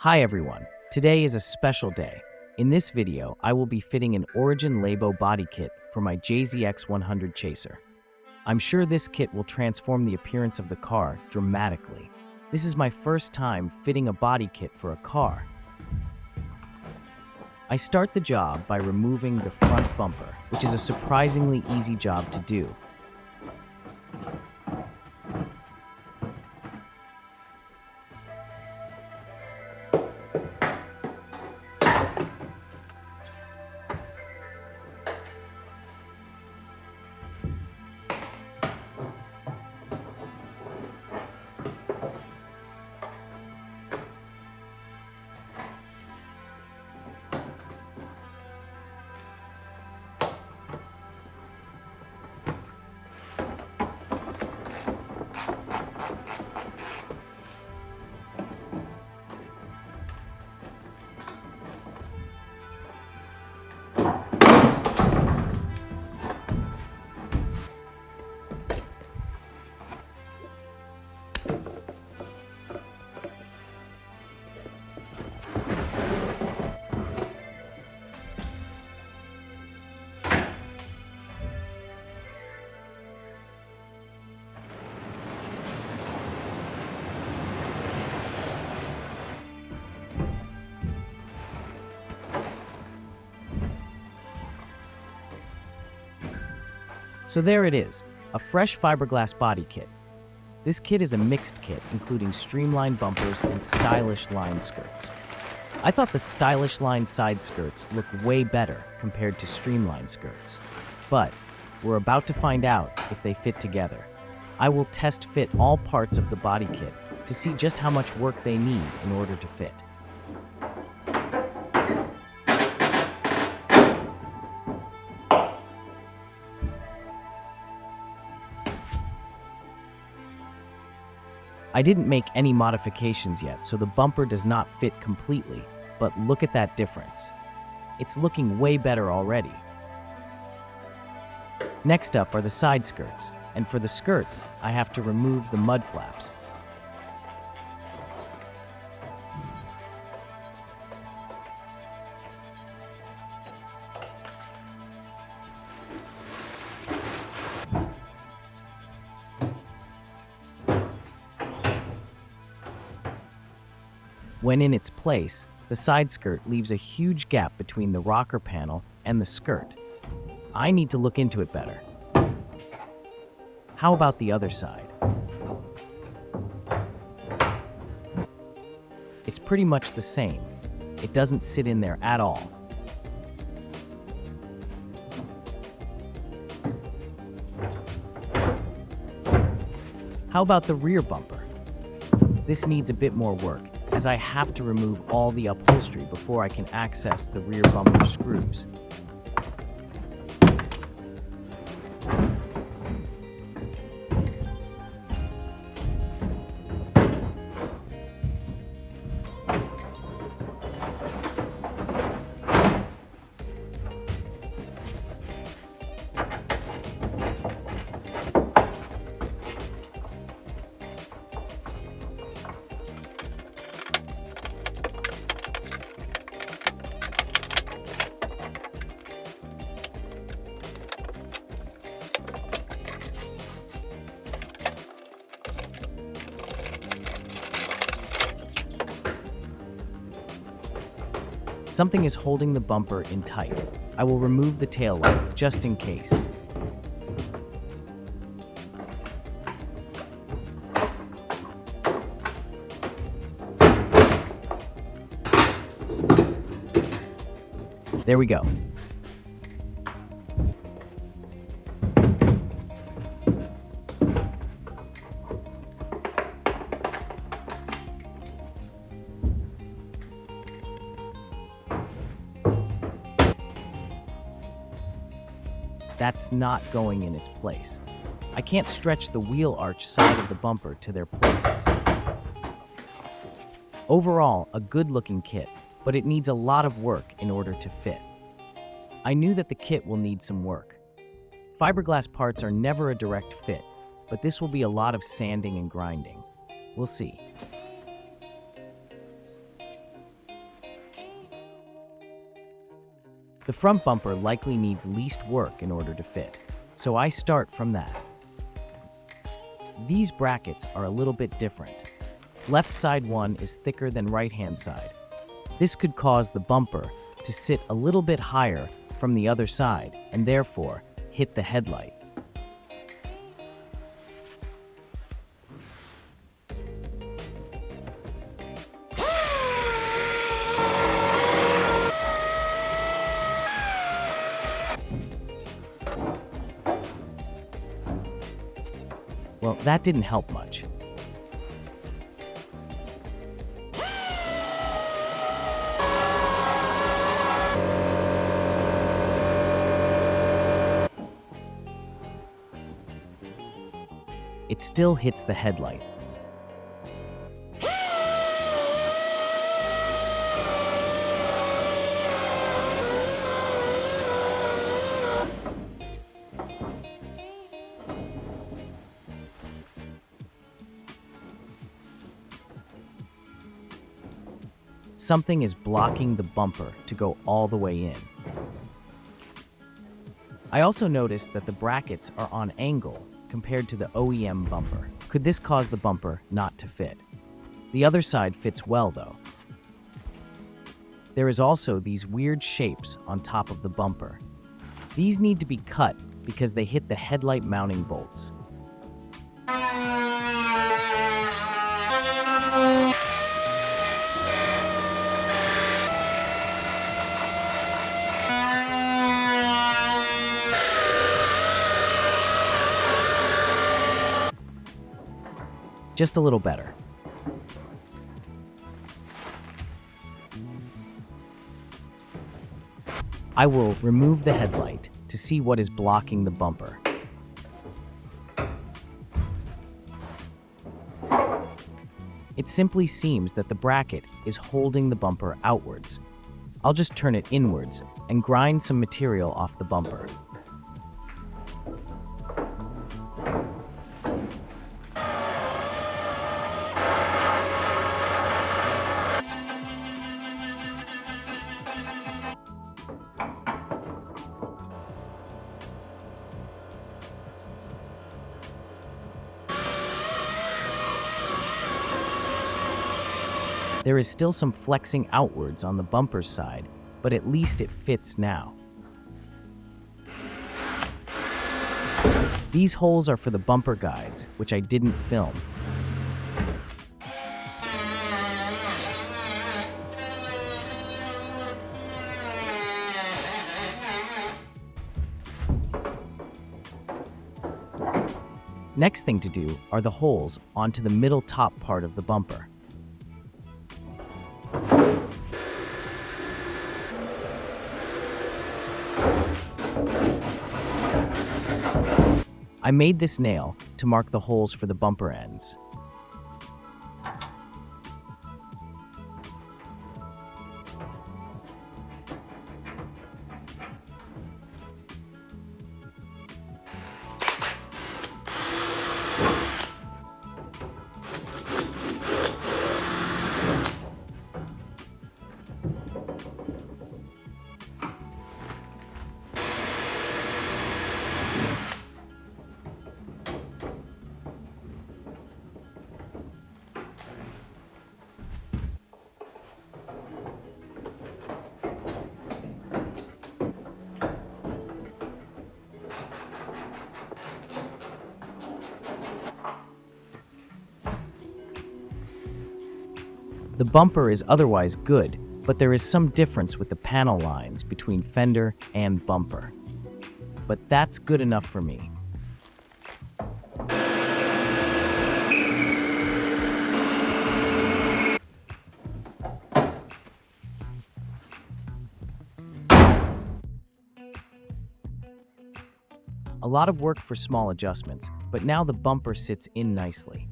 Hi everyone, today is a special day. In this video, I will be fitting an Origin Labo body kit for my JZX100 Chaser. I'm sure this kit will transform the appearance of the car dramatically. This is my first time fitting a body kit for a car. I start the job by removing the front bumper, which is a surprisingly easy job to do. So there it is, a fresh fiberglass body kit. This kit is a mixed kit, including streamlined bumpers and stylish line skirts. I thought the stylish line side skirts looked way better compared to streamlined skirts. But we're about to find out if they fit together. I will test fit all parts of the body kit to see just how much work they need in order to fit. I didn't make any modifications yet, so the bumper does not fit completely, but look at that difference. It's looking way better already. Next up are the side skirts, and for the skirts, I have to remove the mud flaps. When in its place, the side skirt leaves a huge gap between the rocker panel and the skirt. I need to look into it better. How about the other side? It's pretty much the same. It doesn't sit in there at all. How about the rear bumper? This needs a bit more work, as I have to remove all the upholstery before I can access the rear bumper screws. Something is holding the bumper in tight. I will remove the tail light just in case. There we go. That's not going in its place. I can't stretch the wheel arch side of the bumper to their places. Overall, a good-looking kit, but it needs a lot of work in order to fit. I knew that the kit will need some work. Fiberglass parts are never a direct fit, but this will be a lot of sanding and grinding. We'll see. The front bumper likely needs least work in order to fit, so I start from that. These brackets are a little bit different. Left side one is thicker than right-hand side. This could cause the bumper to sit a little bit higher from the other side and therefore hit the headlight. Well, that didn't help much. It still hits the headlight. Something is blocking the bumper to go all the way in. I also noticed that the brackets are on angle compared to the OEM bumper. Could this cause the bumper not to fit? The other side fits well though. There is also these weird shapes on top of the bumper. These need to be cut because they hit the headlight mounting bolts. Just a little better. I will remove the headlight to see what is blocking the bumper. It simply seems that the bracket is holding the bumper outwards. I'll just turn it inwards and grind some material off the bumper. There is still some flexing outwards on the bumper side, but at least it fits now. These holes are for the bumper guides, which I didn't film. Next thing to do are the holes onto the middle top part of the bumper. I made this nail to mark the holes for the bumper ends. The bumper is otherwise good, but there is some difference with the panel lines between fender and bumper. But that's good enough for me. A lot of work for small adjustments, but now the bumper sits in nicely.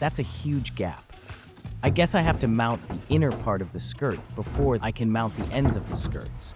That's a huge gap. I guess I have to mount the inner part of the skirt before I can mount the ends of the skirts.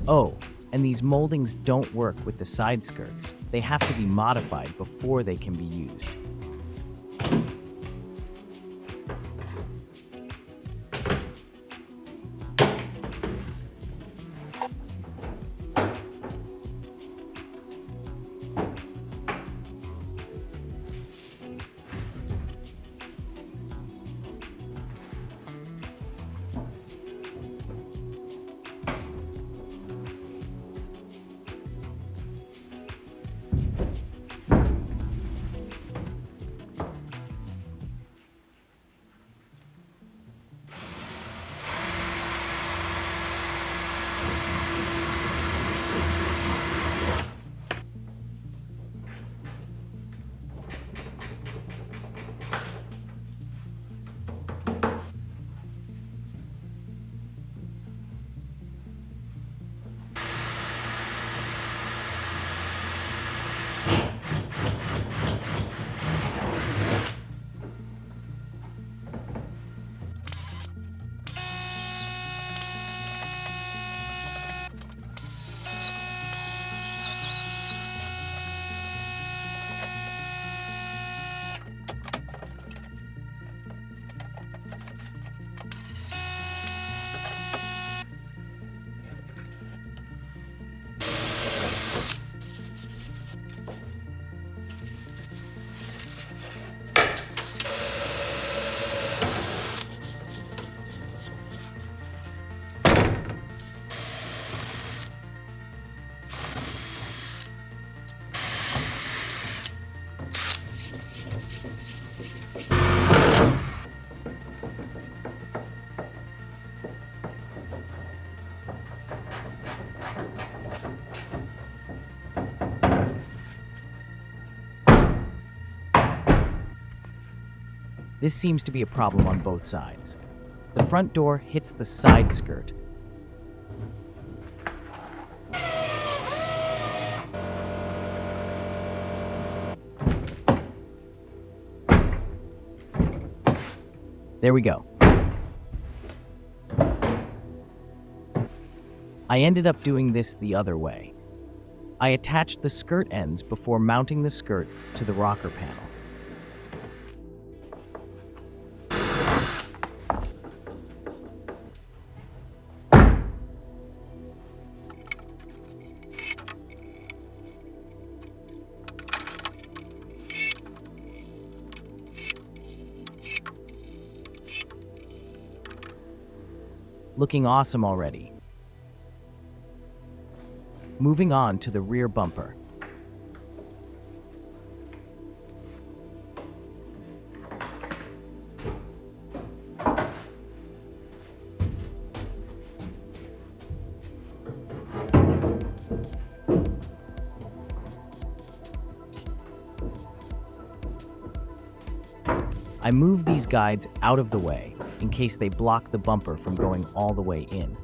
Oh, and these moldings don't work with the side skirts. They have to be modified before they can be used. This seems to be a problem on both sides. The front door hits the side skirt. There we go. I ended up doing this the other way. I attached the skirt ends before mounting the skirt to the rocker panel. Looking awesome already. Moving on to the rear bumper. I move these guides out of the way in case they block the bumper from going all the way in.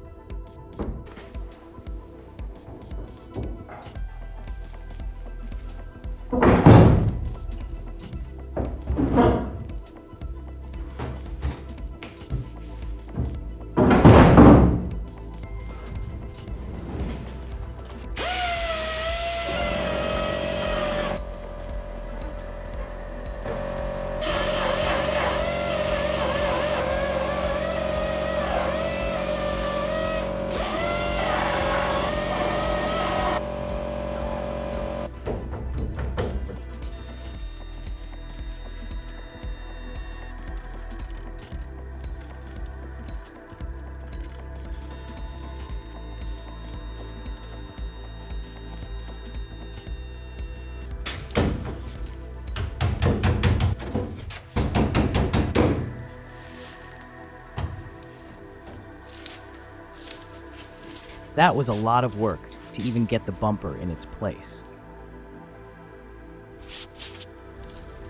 That was a lot of work to even get the bumper in its place.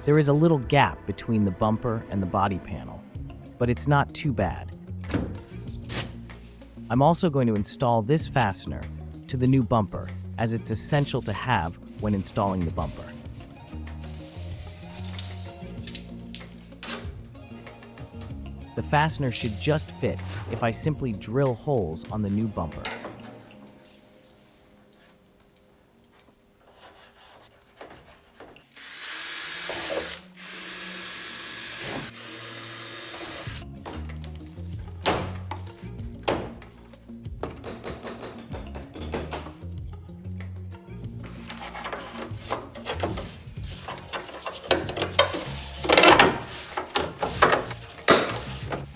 There is a little gap between the bumper and the body panel, but it's not too bad. I'm also going to install this fastener to the new bumper, as it's essential to have when installing the bumper. The fastener should just fit if I simply drill holes on the new bumper.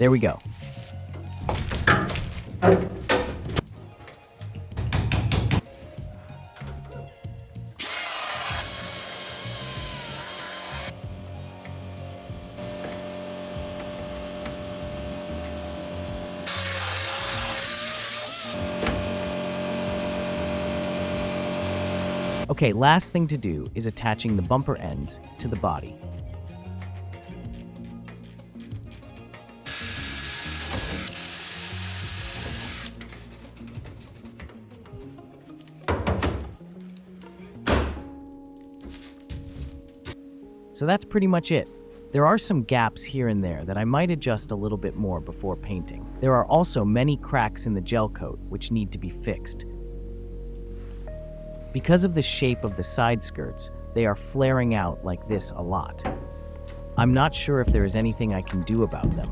There we go. Okay, last thing to do is attaching the bumper ends to the body. So that's pretty much it. There are some gaps here and there that I might adjust a little bit more before painting. There are also many cracks in the gel coat which need to be fixed. Because of the shape of the side skirts, they are flaring out like this a lot. I'm not sure if there is anything I can do about them.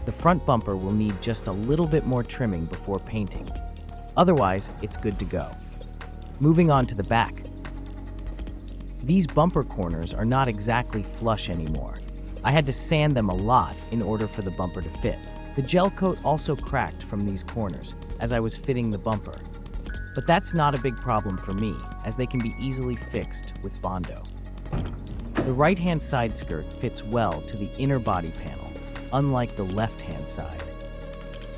The front bumper will need just a little bit more trimming before painting. Otherwise, it's good to go. Moving on to the back. These bumper corners are not exactly flush anymore. I had to sand them a lot in order for the bumper to fit. The gel coat also cracked from these corners as I was fitting the bumper. But that's not a big problem for me, as they can be easily fixed with Bondo. The right-hand side skirt fits well to the inner body panel, unlike the left-hand side.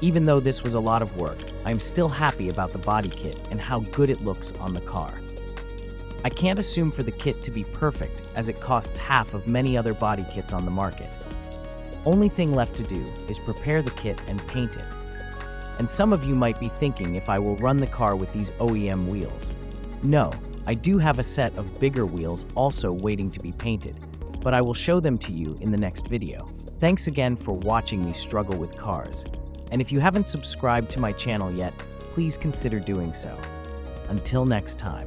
Even though this was a lot of work, I am still happy about the body kit and how good it looks on the car. I can't assume for the kit to be perfect, as it costs half of many other body kits on the market. Only thing left to do is prepare the kit and paint it. And some of you might be thinking if I will run the car with these OEM wheels. No, I do have a set of bigger wheels also waiting to be painted, but I will show them to you in the next video. Thanks again for watching me struggle with cars. And if you haven't subscribed to my channel yet, please consider doing so. Until next time.